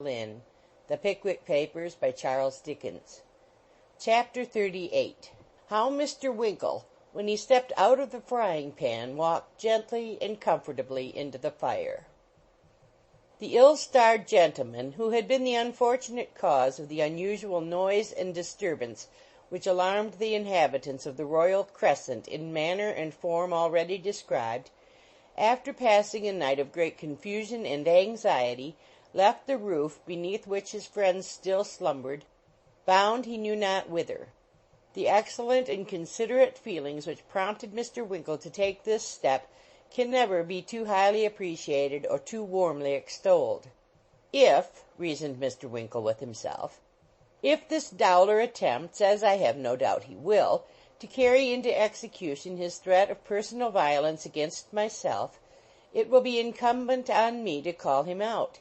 Flynn. The Pickwick Papers, by Charles Dickens. Chapter 38. How Mr. Winkle, when he stepped out of the frying pan, walked gently and comfortably into the fire. The ill-starred gentleman, who had been the unfortunate cause of the unusual noise and disturbance which alarmed the inhabitants of the Royal Crescent in manner and form already described, after passing a night of great confusion and anxiety, left the roof beneath which his friends still slumbered, bound he knew not whither. The excellent and considerate feelings which prompted Mr. Winkle to take this step can never be too highly appreciated or too warmly extolled. If, reasoned Mr. Winkle with himself, if this Dowler attempts, as I have no doubt he will, to carry into execution his threat of personal violence against myself, it will be incumbent on me to call him out.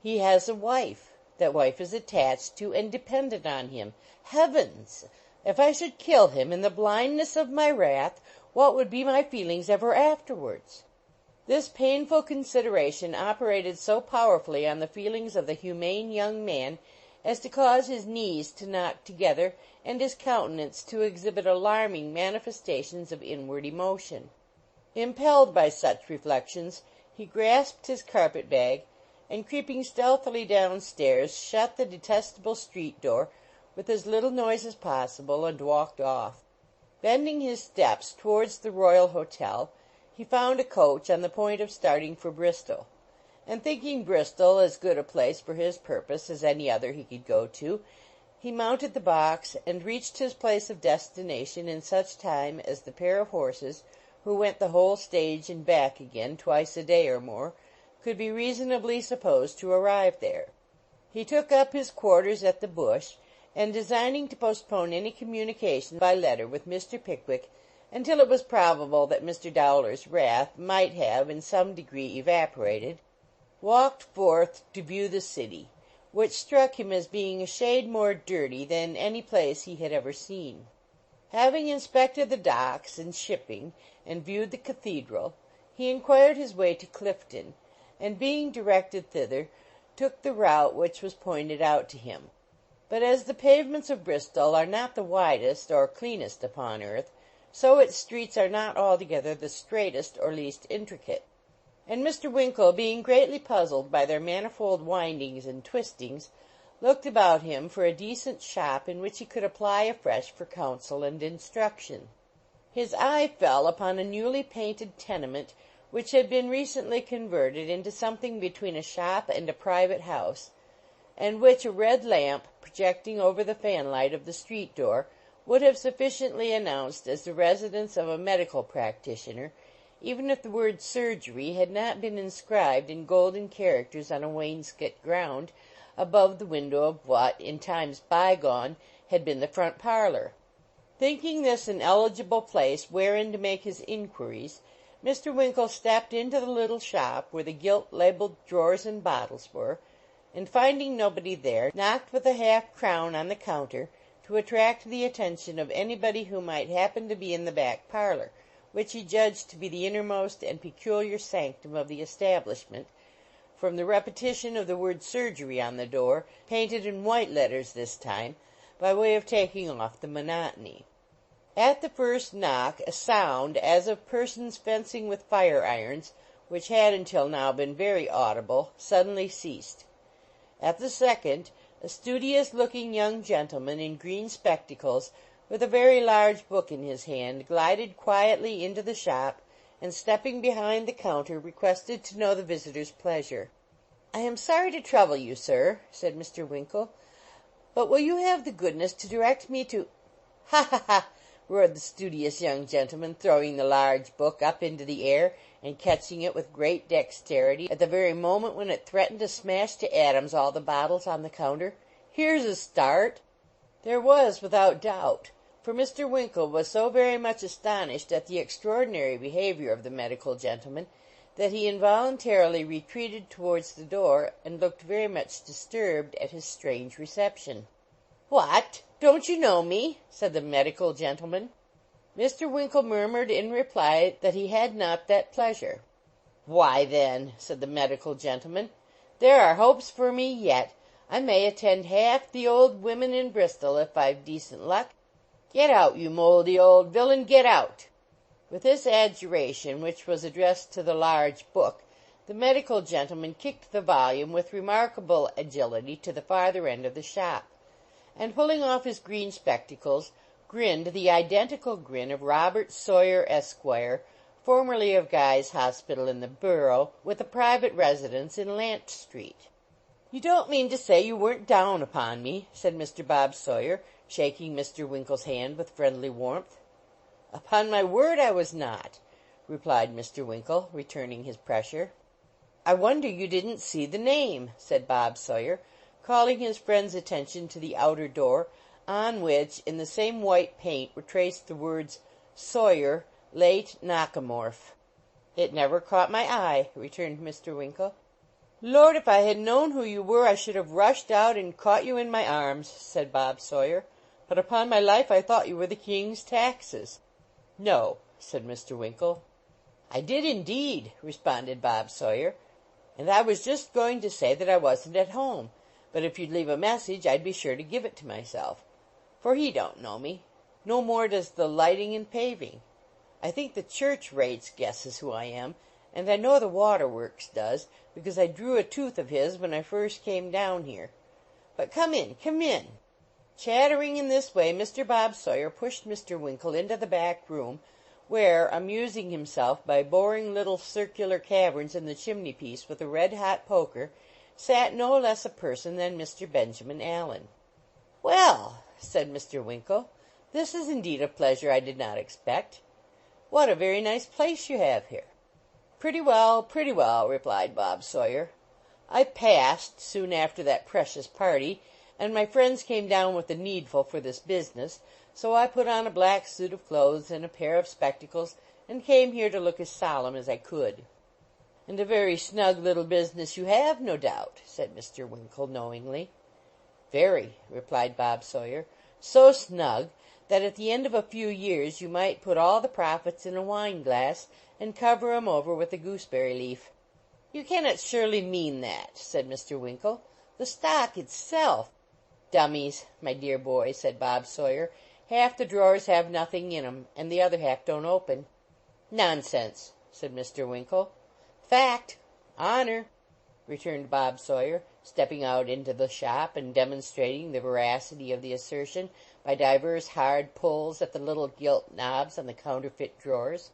He has a wife. That wife is attached to and dependent on him. Heavens! If I should kill him in the blindness of my wrath, what would be my feelings ever afterwards? This painful consideration operated so powerfully on the feelings of the humane young man as to cause his knees to knock together and his countenance to exhibit alarming manifestations of inward emotion. Impelled by such reflections, he grasped his carpet-bag, and creeping stealthily downstairs, shut the detestable street door with as little noise as possible, and walked off. Bending his steps towards the Royal Hotel, he found a coach on the point of starting for Bristol, and thinking Bristol as good a place for his purpose as any other he could go to, he mounted the box and reached his place of destination in such time as the pair of horses, who went the whole stage and back again twice a day or more, could be reasonably supposed to arrive there. He took up his quarters at the Bush, and designing to postpone any communication by letter with Mr. Pickwick until it was probable that Mr. Dowler's wrath might have in some degree evaporated, walked forth to view the city, which struck him as being a shade more dirty than any place he had ever seen. Having inspected the docks and shipping, and viewed the cathedral, he inquired his way to Clifton, and being directed thither, took the route which was pointed out to him. But as the pavements of Bristol are not the widest or cleanest upon earth, so its streets are not altogether the straightest or least intricate. And Mr. Winkle, being greatly puzzled by their manifold windings and twistings, looked about him for a decent shop in which he could apply afresh for counsel and instruction. His eye fell upon a newly painted tenement which had been recently converted into something between a shop and a private house, and which a red lamp, projecting over the fanlight of the street door, would have sufficiently announced as the residence of a medical practitioner, even if the word surgery had not been inscribed in golden characters on a wainscot ground above the window of what, in times bygone, had been the front parlor. Thinking this an eligible place wherein to make his inquiries, Mr. Winkle stepped into the little shop where the gilt-labeled drawers and bottles were, and finding nobody there, knocked with a half-crown on the counter to attract the attention of anybody who might happen to be in the back parlor, which he judged to be the innermost and peculiar sanctum of the establishment, from the repetition of the word surgery on the door, painted in white letters this time, by way of taking off the monotony. At the first knock a sound, as of persons fencing with fire-irons, which had until now been very audible, suddenly ceased. At the second, a studious-looking young gentleman in green spectacles, with a very large book in his hand, glided quietly into the shop, and stepping behind the counter, requested to know the visitor's pleasure. "I am sorry to trouble you, sir," said Mr. Winkle, "but will you have the goodness to direct me to—" "Ha, ha, ha!" roared the studious young gentleman, throwing the large book up into the air and catching it with great dexterity at the very moment when it threatened to smash to atoms all the bottles on the counter. "Here's a start!" There was, without doubt, for Mr. Winkle was so very much astonished at the extraordinary behavior of the medical gentleman that he involuntarily retreated towards the door and looked very much disturbed at his strange reception. "What! Don't you know me?" said the medical gentleman. Mr. Winkle murmured in reply that he had not that pleasure. "Why, then," said the medical gentleman, There are hopes for me yet. I may attend half the old women in Bristol if I've decent luck. Get out, you moldy old villain, get out!" With this adjuration, which was addressed to the large book, the medical gentleman kicked the volume with remarkable agility to the farther end of the shop, and pulling off his green spectacles, grinned the identical grin of Robert Sawyer, Esquire, formerly of Guy's Hospital in the Borough, with a private residence in Lant Street. "You don't mean to say you weren't down upon me," said Mr. Bob Sawyer, shaking Mr. Winkle's hand with friendly warmth. "Upon my word I was not," replied Mr. Winkle, returning his pressure. "I wonder you didn't see the name," said Bob Sawyer, calling his friend's attention to the outer door, on which, in the same white paint, were traced the words "Sawyer, late Knockamorf." "It never caught my eye," returned Mr. Winkle. "Lord, if I had known who you were I should have rushed out and caught you in my arms," said Bob Sawyer. "But upon my life I thought you were the king's taxes." "No," said Mr. Winkle. "I did indeed," responded Bob Sawyer, "and I was just going to say that I wasn't at home, but if you'd leave a message I'd be sure to give it to myself, for he don't know me. No more does the lighting and paving. I think the church rates guesses who I am, and I know the waterworks does, because I drew a tooth of his when I first came down here. But come in, come in." Chattering in this way, Mr. Bob Sawyer pushed Mr. Winkle into the back room, where, amusing himself by boring little circular caverns in the chimney-piece with a red-hot poker, sat no less a person than Mr. Benjamin Allen. "Well," said Mr. Winkle, "this is indeed a pleasure I did not expect. What a very nice place you have here." Pretty well," replied Bob Sawyer. "I passed, soon after that precious party, and my friends came down with the needful for this business, so I put on a black suit of clothes and a pair of spectacles, and came here to look as solemn as I could." "And a very snug little business you have, no doubt," said Mr. Winkle, knowingly. "Very," replied Bob Sawyer. "So snug that at the end of a few years you might put all the profits in a wine-glass and cover 'em over with a gooseberry leaf." "You cannot surely mean that," said Mr. Winkle. "The stock itself—" "Dummies, my dear boy," said Bob Sawyer. "Half the drawers have nothing in 'em, and the other half don't open." "Nonsense," said Mr. Winkle. "Fact. Honor," returned Bob Sawyer, stepping out into the shop and demonstrating the veracity of the assertion by divers hard pulls at the little gilt knobs on the counterfeit drawers.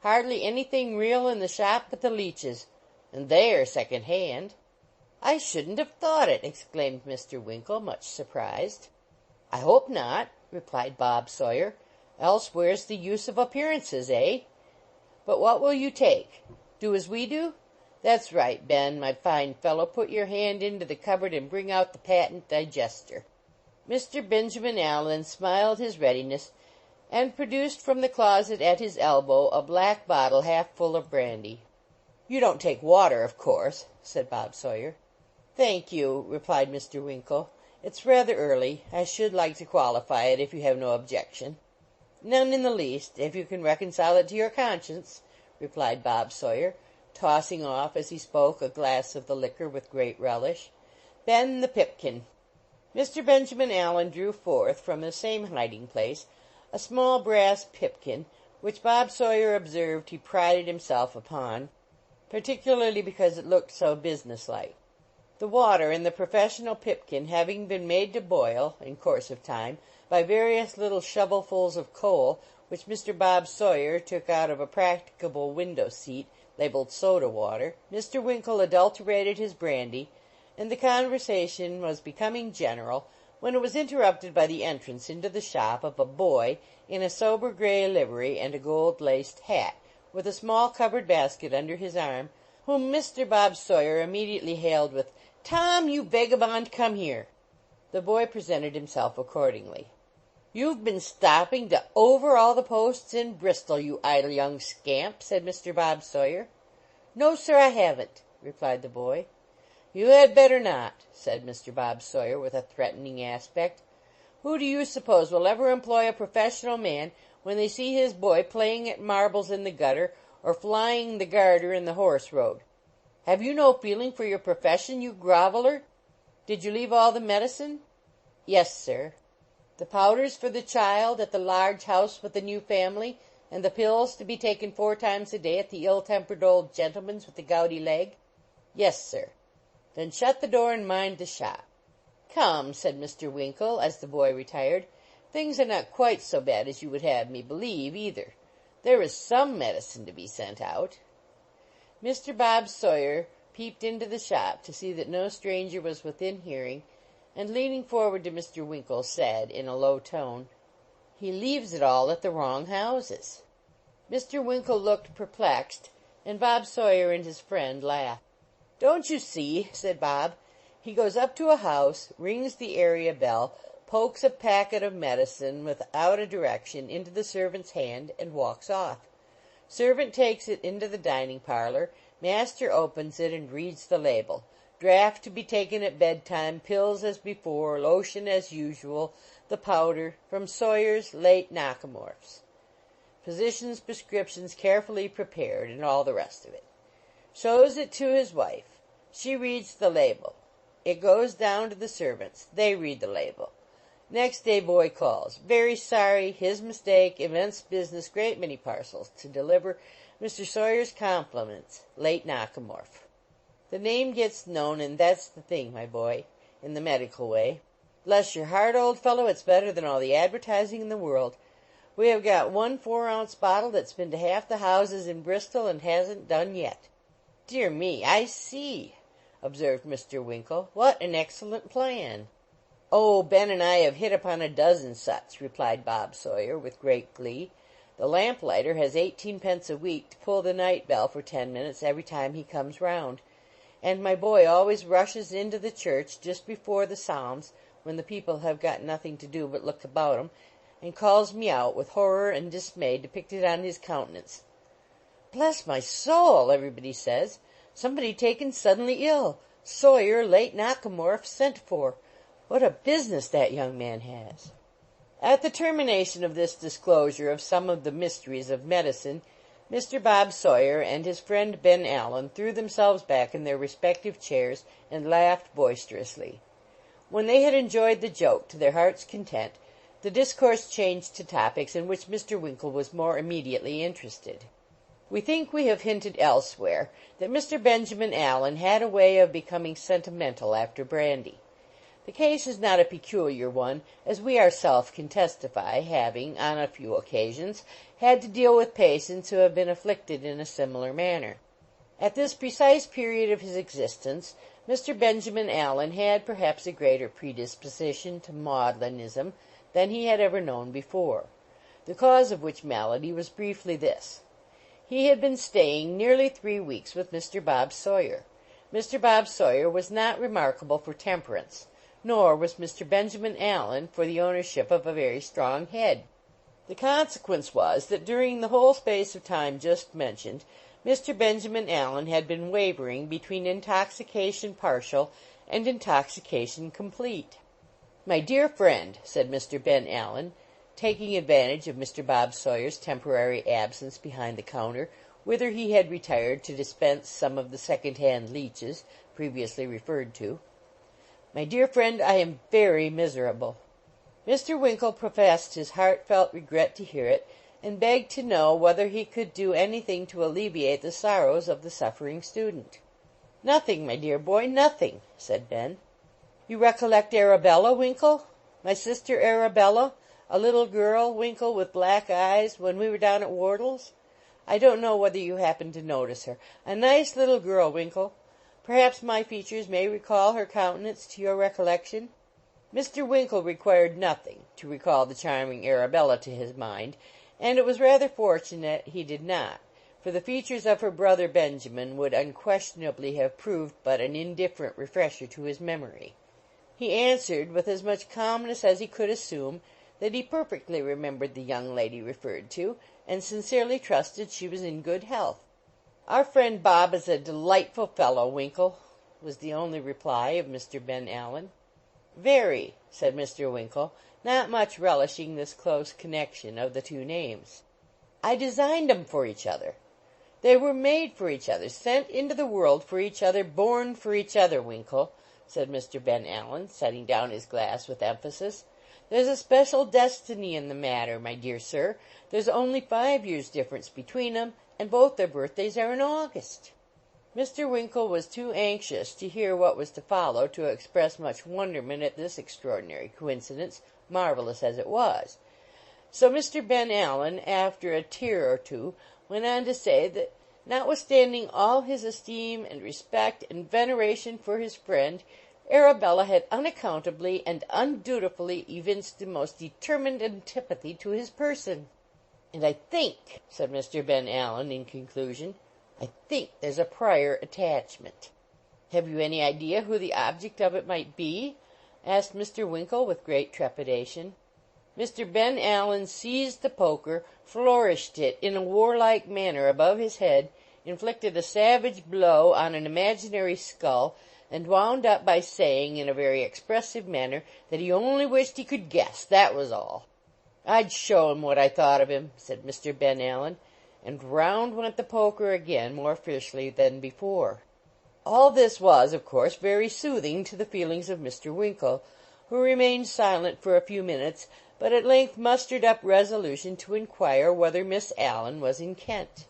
"Hardly anything real in the shop but the leeches, and they're second hand." "I shouldn't have thought it!" exclaimed Mr. Winkle, much surprised. "I hope not," replied Bob Sawyer. "Else where's the use of appearances, eh? But what will you take? Do as we do? That's right, Ben, my fine fellow, put your hand into the cupboard and bring out the patent digester." Mr. Benjamin Allen smiled his readiness, and produced from the closet at his elbow a black bottle half full of brandy. "You don't take water, of course," said Bob Sawyer. "Thank you," replied Mr. Winkle. "It's rather early. I should like to qualify it, if you have no objection." "None in the least, if you can reconcile it to your conscience," replied Bob Sawyer, tossing off as he spoke a glass of the liquor with great relish. "Ben, the pipkin." Mr. Benjamin Allen drew forth from the same hiding-place a small brass pipkin, which Bob Sawyer observed he prided himself upon, particularly because it looked so businesslike. The water in the professional pipkin having been made to boil, in course of time, by various little shovelfuls of coal which Mr. Bob Sawyer took out of a practicable window-seat, labeled soda water, Mr. Winkle adulterated his brandy, and the conversation was becoming general, when it was interrupted by the entrance into the shop of a boy in a sober gray livery and a gold-laced hat, with a small covered basket under his arm, whom Mr. Bob Sawyer immediately hailed with, "Tom, you vagabond, come here." The boy presented himself accordingly. "You've been stopping to over all the posts in Bristol, you idle young scamp," said Mr. Bob Sawyer. "No, sir, I haven't," replied the boy. "You had better not," said Mr. Bob Sawyer, with a threatening aspect. "Who do you suppose will ever employ a professional man when they see his boy playing at marbles in the gutter, or flying the garter in the horse road? Have you no feeling for your profession, you groveler? Did you leave all the medicine?" "Yes, sir." "The powders for the child at the large house with the new family, and the pills to be taken 4 times a day at the ill-tempered old gentleman's with the gouty leg?" "Yes, sir." "Then shut the door and mind the shop." "Come," said Mr. Winkle, as the boy retired, "things are not quite so bad as you would have me believe, either. There is some medicine to be sent out." Mr. Bob Sawyer peeped into the shop to see that no stranger was within hearing, and leaning forward to Mr. Winkle, said, in a low tone, "He leaves it all at the wrong houses." Mr. Winkle looked perplexed, and Bob Sawyer and his friend laughed. "Don't you see?" said Bob. "He goes up to a house, rings the area bell, pokes a packet of medicine without a direction into the servant's hand, and walks off. Servant takes it into the dining parlor, master opens it and reads the label. Draught to be taken at bedtime, pills as before, lotion as usual, the powder, from Sawyer's late Nakamorph's. Physician's prescriptions carefully prepared, and all the rest of it. Shows it to his wife. She reads the label. It goes down to the servants. They read the label. Next day boy calls. Very sorry, his mistake, immense business, great many parcels to deliver. Mr. Sawyer's compliments, late Nakamorph. The name gets known, and that's the thing, my boy, in the medical way. Bless your heart, old fellow, it's better than all the advertising in the world. We have got one 4-ounce bottle that's been to half the houses in Bristol and hasn't done yet." "Dear me, I see," observed Mr. Winkle. "What an excellent plan." "Oh, Ben and I have hit upon a dozen such," replied Bob Sawyer, with great glee. "The lamplighter has 18 pence a week to pull the night bell for 10 minutes every time he comes round. And my boy always rushes into the church just before the psalms, when the people have got nothing to do but look about 'em, and calls me out with horror and dismay depicted on his countenance. 'Bless my soul!' everybody says. 'Somebody taken suddenly ill. Sawyer, late Nakamorph, sent for. What a business that young man has!'" At the termination of this disclosure of some of the mysteries of medicine, Mr. Bob Sawyer and his friend Ben Allen threw themselves back in their respective chairs and laughed boisterously. When they had enjoyed the joke to their hearts' content, the discourse changed to topics in which Mr. Winkle was more immediately interested. We think we have hinted elsewhere that Mr. Benjamin Allen had a way of becoming sentimental after brandy. The case is not a peculiar one, as we ourselves can testify, having, on a few occasions, had to deal with patients who have been afflicted in a similar manner. At this precise period of his existence, Mr. Benjamin Allen had perhaps a greater predisposition to maudlinism than he had ever known before, the cause of which malady was briefly this. He had been staying nearly 3 weeks with Mr. Bob Sawyer. Mr. Bob Sawyer was not remarkable for temperance, nor was Mr. Benjamin Allen for the ownership of a very strong head. The consequence was that during the whole space of time just mentioned, Mr. Benjamin Allen had been wavering between intoxication partial and intoxication complete. "My dear friend," said Mr. Ben Allen, taking advantage of Mr. Bob Sawyer's temporary absence behind the counter, whither he had retired to dispense some of the second-hand leeches previously referred to, "my dear friend, I am very miserable." Mr. Winkle professed his heartfelt regret to hear it, and begged to know whether he could do anything to alleviate the sorrows of the suffering student. "Nothing, my dear boy, nothing," said Ben. "You recollect Arabella, Winkle? My sister Arabella, a little girl, Winkle, with black eyes, when we were down at Wardle's? I don't know whether you happened to notice her. A nice little girl, Winkle. Perhaps my features may recall her countenance to your recollection?" Mr. Winkle required nothing to recall the charming Arabella to his mind, and it was rather fortunate he did not, for the features of her brother Benjamin would unquestionably have proved but an indifferent refresher to his memory. He answered, with as much calmness as he could assume, that he perfectly remembered the young lady referred to, and sincerely trusted she was in good health. "Our friend Bob is a delightful fellow, Winkle," was the only reply of Mr. Ben Allen. "Very," said Mr. Winkle, not much relishing this close connection of the two names. "I designed 'em for each other." They were made for each other, sent into the world for each other, born for each other, Winkle," said Mr. Ben Allen, setting down his glass with emphasis. "There's a special destiny in the matter, my dear sir. There's only 5 years difference between 'em, and both their birthdays are in August." Mr. Winkle was too anxious to hear what was to follow to express much wonderment at this extraordinary coincidence, marvelous as it was. So Mr. Ben Allen, after a tear or two, went on to say that notwithstanding all his esteem and respect and veneration for his friend, Arabella had unaccountably and undutifully evinced the most determined antipathy to his person. "And I think," said Mr. Ben Allen in conclusion, "I think there's a prior attachment." "Have you any idea who the object of it might be?" asked Mr. Winkle with great trepidation. Mr. Ben Allen seized the poker, flourished it in a warlike manner above his head, inflicted a savage blow on an imaginary skull, and wound up by saying, in a very expressive manner, that he only wished he could guess, that was all. "I'd show him what I thought of him," said Mr. Ben Allen, and round went the poker again more fiercely than before. All this was, of course, very soothing to the feelings of Mr. Winkle, who remained silent for a few minutes, but at length mustered up resolution to inquire whether Miss Allen was in Kent.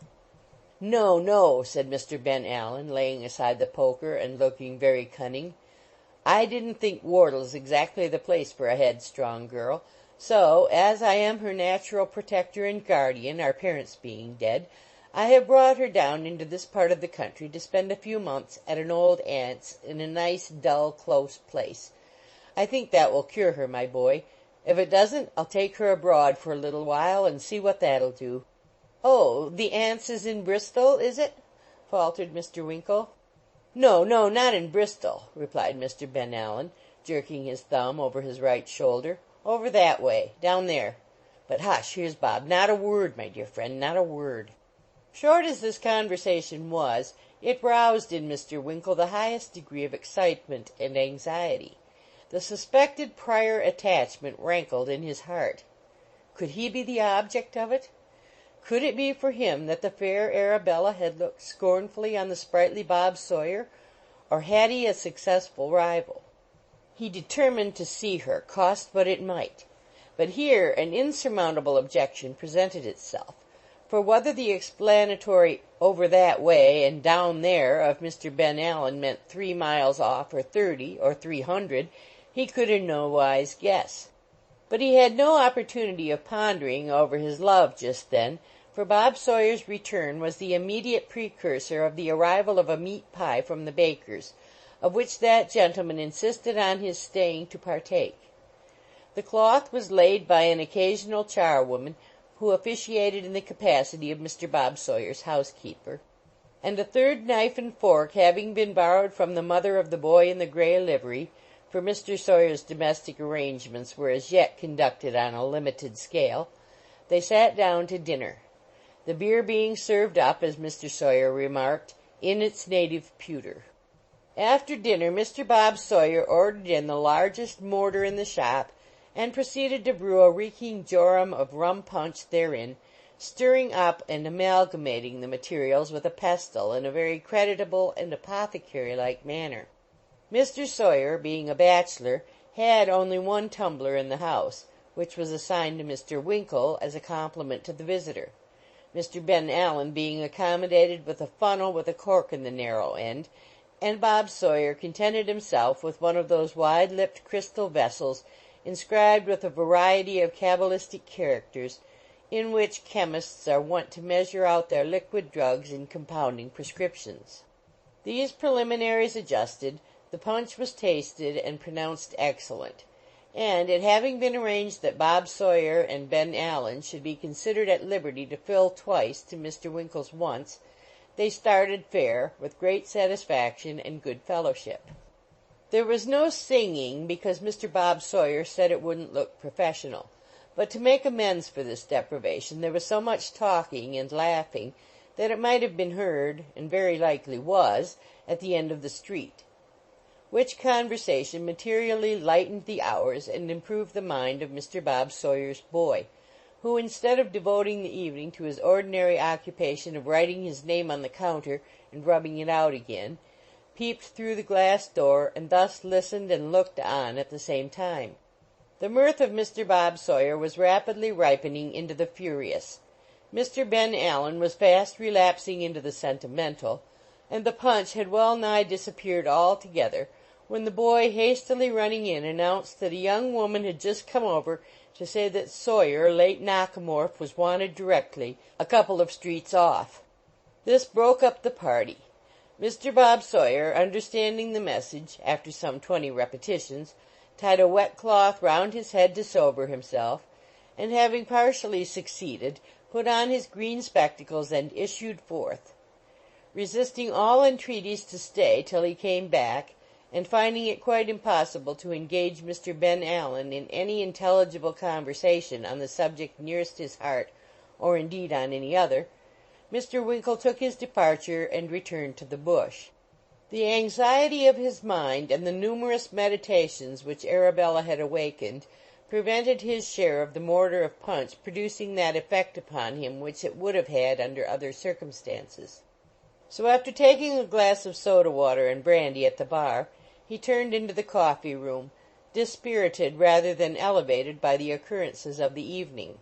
"No, no," said Mr. Ben Allen, laying aside the poker and looking very cunning. "I didn't think Wardle's exactly the place for a headstrong girl, so, as I am her natural protector and guardian, our parents being dead, I have brought her down into this part of the country to spend a few months at an old aunt's in a nice, dull, close place. I think that will cure her, my boy. If it doesn't, I'll take her abroad for a little while and see what that'll do." "Oh, the aunt's is in Bristol, is it?" faltered Mr. Winkle. "No, no, not in Bristol," replied Mr. Ben Allen, jerking his thumb over his right shoulder. "Over that way, down there. But hush, here's Bob. Not a word, my dear friend, not a word." Short as this conversation was, it roused in Mr. Winkle the highest degree of excitement and anxiety. The suspected prior attachment rankled in his heart. Could he be the object of it? Could it be for him that the fair Arabella had looked scornfully on the sprightly Bob Sawyer, or had he a successful rival? He determined to see her, cost what it might. But here an insurmountable objection presented itself, for whether the explanatory "over that way" and "down there" of Mr. Ben Allen meant 3 miles off, or 30, or 300, he could in no wise guess. But he had no opportunity of pondering over his love just then, for Bob Sawyer's return was the immediate precursor of the arrival of a meat pie from the baker's, of which that gentleman insisted on his staying to partake. The cloth was laid by an occasional charwoman, who officiated in the capacity of Mr. Bob Sawyer's housekeeper, and a third knife and fork having been borrowed from the mother of the boy in the gray livery, for Mr. Sawyer's domestic arrangements were as yet conducted on a limited scale, they sat down to dinner, the beer being served up, as Mr. Sawyer remarked, in its native pewter. After dinner Mr. Bob Sawyer ordered in the largest mortar in the shop, and proceeded to brew a reeking jorum of rum punch therein, stirring up and amalgamating the materials with a pestle in a very creditable and apothecary-like manner. Mr. Sawyer, being a bachelor, had only one tumbler in the house, which was assigned to Mr. Winkle as a compliment to the visitor, Mr. Ben Allen being accommodated with a funnel with a cork in the narrow end, and Bob Sawyer contented himself with one of those wide-lipped crystal vessels inscribed with a variety of cabalistic characters, in which chemists are wont to measure out their liquid drugs in compounding prescriptions. These preliminaries adjusted, the punch was tasted and pronounced excellent, and it having been arranged that Bob Sawyer and Ben Allen should be considered at liberty to fill twice to Mr. Winkle's once, they started fair, with great satisfaction and good fellowship. There was no singing, because Mr. Bob Sawyer said it wouldn't look professional, but to make amends for this deprivation there was so much talking and laughing that it might have been heard, and very likely was, at the end of the street, which conversation materially lightened the hours and improved the mind of Mr. Bob Sawyer's boy, who, instead of devoting the evening to his ordinary occupation of writing his name on the counter and rubbing it out again, peeped through the glass door, and thus listened and looked on at the same time. The mirth of Mr. Bob Sawyer was rapidly ripening into the furious. Mr. Ben Allen was fast relapsing into the sentimental, and the punch had well nigh disappeared altogether, when the boy, hastily running in, announced that a young woman had just come over to say that Sawyer, late Knockamorf, was wanted directly, a couple of streets off. This broke up the party. Mr. Bob Sawyer, understanding the message, after some 20 repetitions, tied a wet cloth round his head to sober himself, and having partially succeeded, put on his green spectacles and issued forth. Resisting all entreaties to stay till he came back, and finding it quite impossible to engage Mr. Ben Allen in any intelligible conversation on the subject nearest his heart, or indeed on any other, Mr. Winkle took his departure and returned to the bush. The anxiety of his mind and the numerous meditations which Arabella had awakened prevented his share of the mortar of punch producing that effect upon him which it would have had under other circumstances. So after taking a glass of soda water and brandy at the bar, he turned into the coffee room, dispirited rather than elevated by the occurrences of the evening.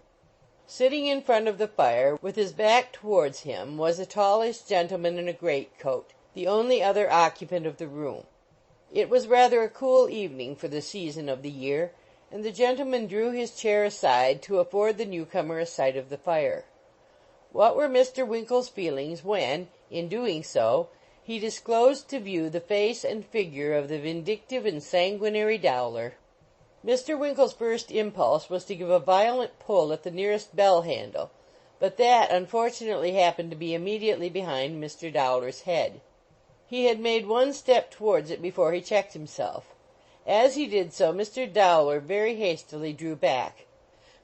Sitting in front of the fire, with his back towards him, was a tallish gentleman in a greatcoat, the only other occupant of the room. It was rather a cool evening for the season of the year, and the gentleman drew his chair aside to afford the newcomer a sight of the fire. What were Mr. Winkle's feelings when, in doing so, he disclosed to view the face and figure of the vindictive and sanguinary Dowler? Mr. Winkle's first impulse was to give a violent pull at the nearest bell handle, but that unfortunately happened to be immediately behind Mr. Dowler's head. He had made one step towards it before he checked himself. As he did so, Mr. Dowler very hastily drew back.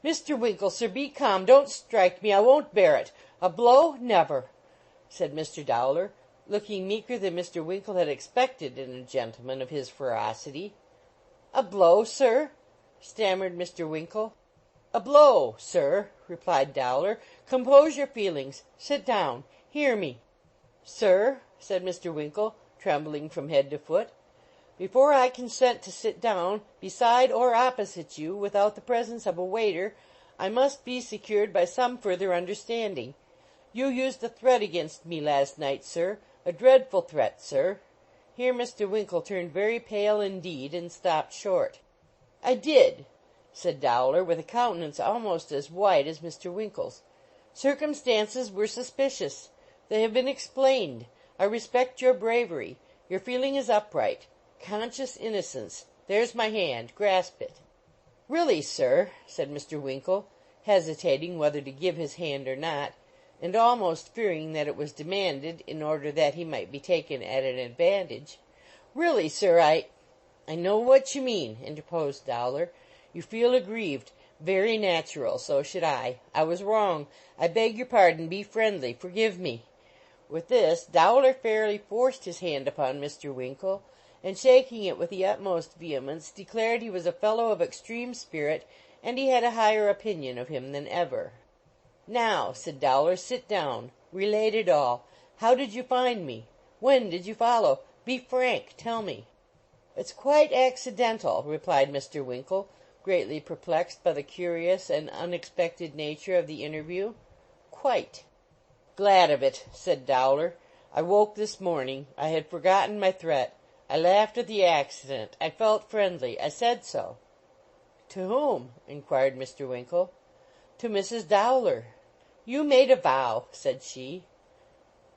"Mr. Winkle, sir, be calm. Don't strike me. I won't bear it. A blow? Never," said Mr. Dowler, looking meeker than Mr. Winkle had expected in a gentleman of his ferocity. "A blow, sir?" stammered Mr. Winkle. "A blow, sir," replied Dowler. "Compose your feelings. Sit down. Hear me." "Sir," said Mr. Winkle, trembling from head to foot, "before I consent to sit down, beside or opposite you, without the presence of a waiter, I must be secured by some further understanding. You used a threat against me last night, sir, a dreadful threat, sir." Here Mr. Winkle turned very pale indeed, and stopped short. "I did," said Dowler, with a countenance almost as white as Mr. Winkle's. "Circumstances were suspicious. They have been explained. I respect your bravery. Your feeling is upright. Conscious innocence. There's my hand. Grasp it." "Really, sir," said Mr. Winkle, hesitating whether to give his hand or not, and almost fearing that it was demanded in order that he might be taken at an advantage. "Really, sir, I know what you mean," interposed Dowler. "You feel aggrieved. Very natural. So should I. I was wrong. I beg your pardon. Be friendly. Forgive me." With this, Dowler fairly forced his hand upon Mr. Winkle, and shaking it with the utmost vehemence, declared he was a fellow of extreme spirit, and he had a higher opinion of him than ever. "Now," said Dowler, "sit down. Relate it all. How did you find me? When did you follow? Be frank. Tell me." "It's quite accidental," replied Mr. Winkle, greatly perplexed by the curious and unexpected nature of the interview. "Quite." "Glad of it," said Dowler. "I woke this morning. I had forgotten my threat. I laughed at the accident. I felt friendly. I said so." "To whom?" inquired Mr. Winkle. "To Mrs. Dowler." "You made a vow," said she.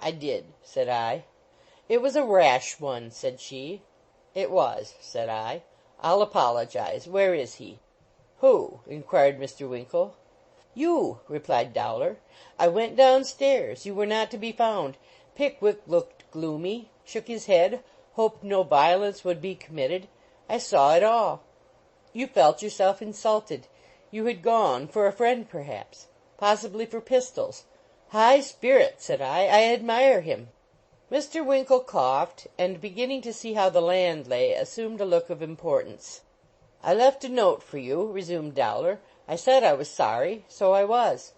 "I did," said I. "It was a rash one," said she. "It was," said I. "I'll apologize. Where is he?" "Who?" inquired Mr. Winkle. "You," replied Dowler. "I went downstairs. You were not to be found. Pickwick looked gloomy, shook his head, hoped no violence would be committed. I saw it all. You felt yourself insulted. You had gone, for a friend perhaps. Possibly for pistols. High spirit," said I admire him." Mr. Winkle coughed, and, beginning to see how the land lay, assumed a look of importance. "I left a note for you," resumed Dowler. I said I was sorry. So I was.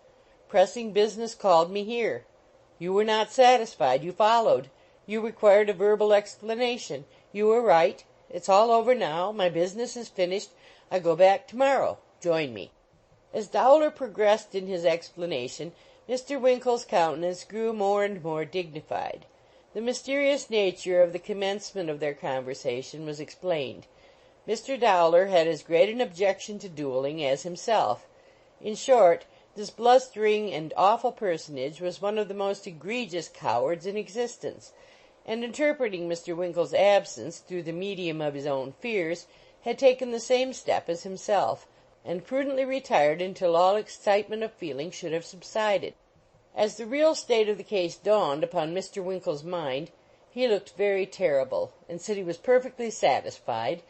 Pressing business called me here. You were not satisfied. You followed. You required a verbal explanation. You were right. It's all over now. My business is finished. I go back to-morrow. Join me." As Dowler progressed in his explanation, Mr. Winkle's countenance grew more and more dignified. The mysterious nature of the commencement of their conversation was explained. Mr. Dowler had as great an objection to duelling as himself. In short, this blustering and awful personage was one of the most egregious cowards in existence, and interpreting Mr. Winkle's absence through the medium of his own fears, had taken the same step as himself, and prudently retired until all excitement of feeling should have subsided. As the real state of the case dawned upon Mr. Winkle's mind, he looked very terrible, and said he was perfectly satisfied,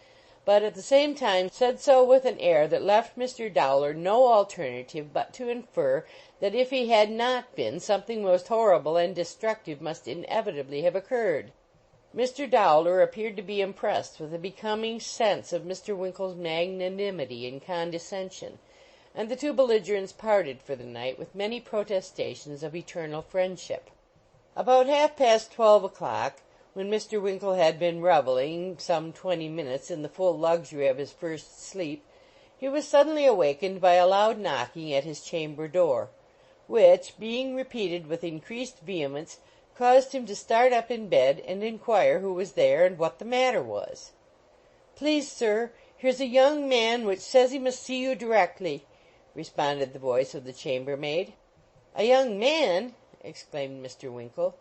but at the same time said so with an air that left Mr. Dowler no alternative but to infer that if he had not been, something most horrible and destructive must inevitably have occurred. Mr. Dowler appeared to be impressed with a becoming sense of Mr. Winkle's magnanimity and condescension, and the two belligerents parted for the night with many protestations of eternal friendship. About 12:30, when Mr. Winkle had been revelling some 20 minutes in the full luxury of his first sleep, he was suddenly awakened by a loud knocking at his chamber door, which, being repeated with increased vehemence, caused him to start up in bed and inquire who was there and what the matter was. "Please, sir, here's a young man which says he must see you directly," responded the voice of the chambermaid. "A young man!" exclaimed Mr. Winkle.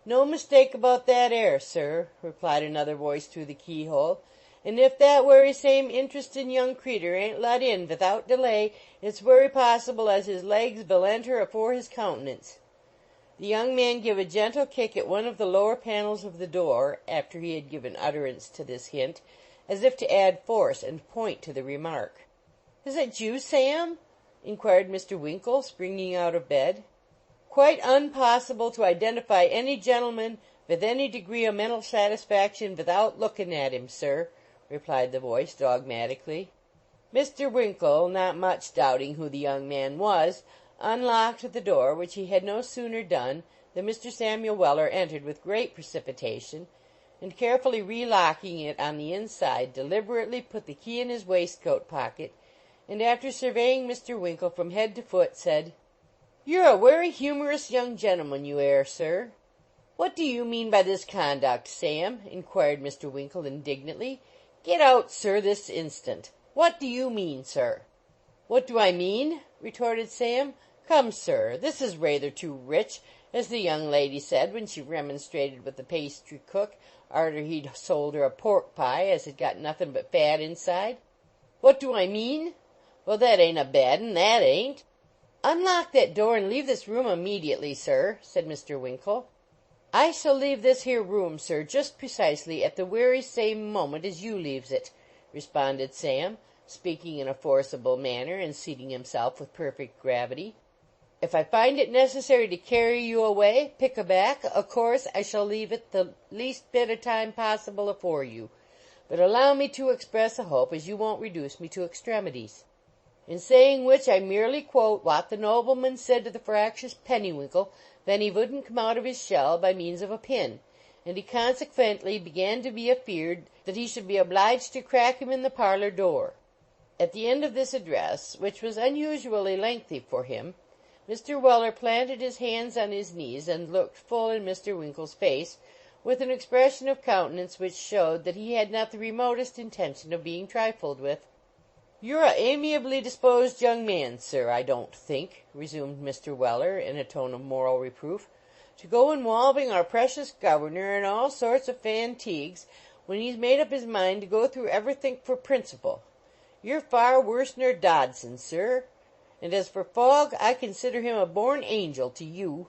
"No mistake about that 'ere, sir," replied another voice through the keyhole, "and if that wery same interestin' young creetur ain't let in vithout delay, it's wery possible as his legs vill enter afore his countenance." The young man gave a gentle kick at one of the lower panels of the door, after he had given utterance to this hint, as if to add force and point to the remark. "Is it you, Sam?" inquired Mr. Winkle, springing out of bed. "Quite unpossible to identify any gentleman with any degree o' mental satisfaction vithout lookin' at him, sir," replied the voice dogmatically. Mr. Winkle, not much doubting who the young man was, unlocked the door, which he had no sooner done than Mr. Samuel Weller entered with great precipitation, and carefully relocking it on the inside, deliberately put the key in his waistcoat pocket, and after surveying Mr. Winkle from head to foot, said, "You're a wery humorous young gentleman, you air, sir." "What do you mean by this conduct, Sam?" inquired Mr. Winkle indignantly. "Get out, sir, this instant. What do you mean, sir?" "What do I mean?" retorted Sam. "Come, sir, this is rayther too rich, as the young lady said when she remonstrated with the pastry cook arter he'd sold her a pork pie as had got nothin' but fat inside. What do I mean? Well, that ain't a bad un, that ain't." "Unlock that door and leave this room immediately, sir," said Mr. Winkle. "I shall leave this here room, sir, just precisely at the wery same moment as you leaves it," responded Sam, speaking in a forcible manner and seating himself with perfect gravity. "If I find it necessary to carry you away, pick-a-back, o' course I shall leave it the least bit o' time possible afore you, but allow me to express a hope as you won't reduce me to extremities. In saying which I merely quote wot the nobleman said to the fractious Pennywinkle ven he wouldn't come out of his shell by means of a pin, and he consequently began to be afeard that he should be obliged to crack him in the parlor door." At the end of this address, which was unusually lengthy for him, Mr. Weller planted his hands on his knees and looked full in Mr. Winkle's face, with an expression of countenance which showed that he had not the remotest intention of being trifled with. "You're a amiably disposed young man, sir, I don't think," resumed Mr. Weller, in a tone of moral reproof, "to go inwolving our precious governor in all sorts of fantigues when he's made up his mind to go through everythink for principle. You're far worse nor Dodson, sir, and as for Fogg, I consider him a born angel to you."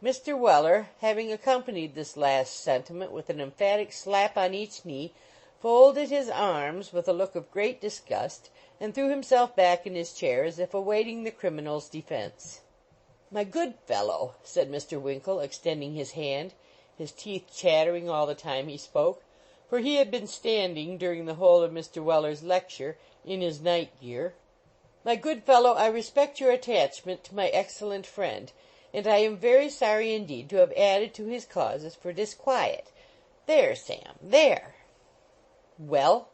Mr. Weller, having accompanied this last sentiment with an emphatic slap on each knee, folded his arms with a look of great disgust, and threw himself back in his chair as if awaiting the criminal's defense. "My good fellow," said Mr. Winkle, extending his hand, his teeth chattering all the time he spoke, for he had been standing during the whole of Mr. Weller's lecture in his night gear, My good fellow, I respect your attachment to my excellent friend, and I am very sorry indeed to have added to his causes for disquiet. There, Sam, there!" "Well?"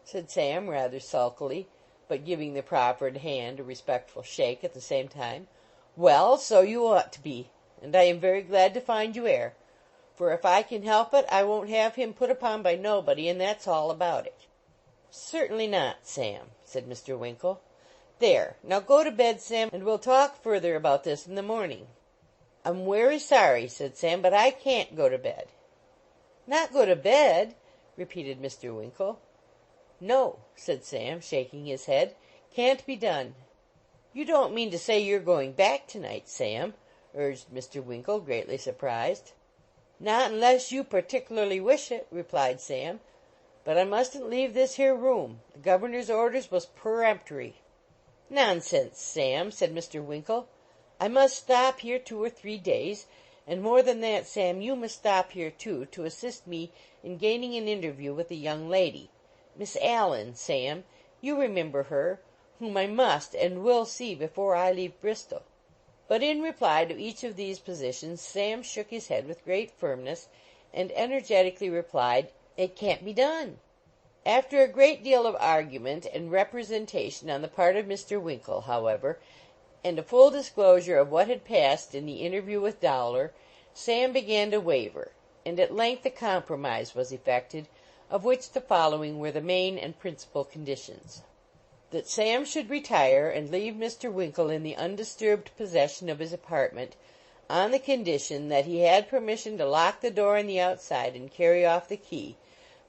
said Sam, rather sulkily, but giving the proffered hand a respectful shake at the same time. "Well, so you ought to be, and I am very glad to find you air, for if I can help it I won't have him put upon by nobody, and that's all about it." "Certainly not, Sam," said Mr. Winkle. "There, now go to bed, Sam, and we'll talk further about this in the morning." "I'm werry sorry," said Sam, "but I can't go to bed." "Not go to bed?" repeated Mr. Winkle. "No," said Sam, shaking his head. "Can't be done." "You don't mean to say you're going back to-night, Sam?" urged Mr. Winkle, greatly surprised. "Not unless you partic'larly wish it," replied Sam. "But I mustn't leave this here room. The governor's orders was peremptory." "Nonsense, Sam," said Mr. Winkle. "I must stop here 2 or 3 days, and more than that, Sam, you must stop here, too, to assist me in gaining an interview with a young lady. Miss Allen, Sam, you remember her, whom I must and will see before I leave Bristol." But in reply to each of these positions Sam shook his head with great firmness, and energetically replied, "It can't be done." After a great deal of argument and representation on the part of Mr. Winkle, however, and a full disclosure of what had passed in the interview with Dowler, Sam began to waver, and at length a compromise was effected, of which the following were the main and principal conditions: that Sam should retire and leave Mr. Winkle in the undisturbed possession of his apartment, on the condition that he had permission to lock the door on the outside and carry off the key,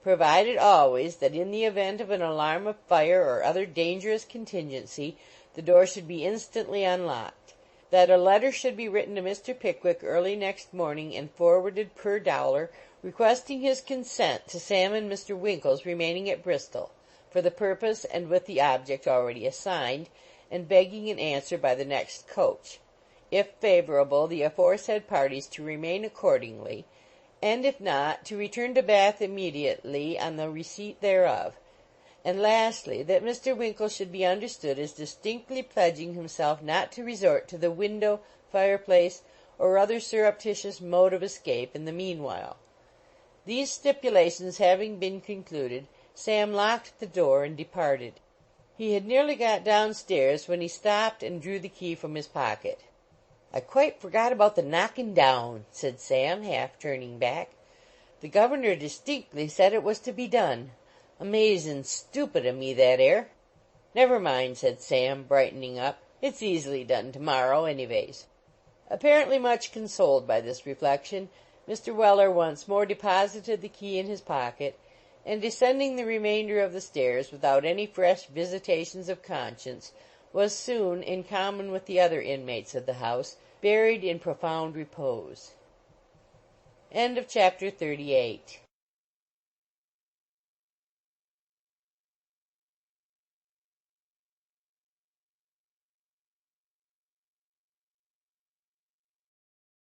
provided always that in the event of an alarm of fire or other dangerous contingency the door should be instantly unlocked; that a letter should be written to Mr. Pickwick early next morning and forwarded per Dowler, requesting his consent to Sam and Mr. Winkle's remaining at Bristol, for the purpose and with the object already assigned, and begging an answer by the next coach; if favorable, the aforesaid parties to remain accordingly, and if not, to return to Bath immediately on the receipt thereof; and lastly, that Mr. Winkle should be understood as distinctly pledging himself not to resort to the window, fireplace, or other surreptitious mode of escape in the meanwhile. These stipulations having been concluded, Sam locked the door and departed. He had nearly got downstairs when he stopped and drew the key from his pocket. "I quite forgot about the knocking down," said Sam, half turning back. "The governor distinctly said it was to be done. Amazin' stupid o' me, that air." "Never mind," said Sam, brightening up. "It's easily done to-morrow, anyways." Apparently much consoled by this reflection, Mr. Weller once more deposited the key in his pocket, and descending the remainder of the stairs without any fresh visitations of conscience, was soon, in common with the other inmates of the house, buried in profound repose. Chapter 38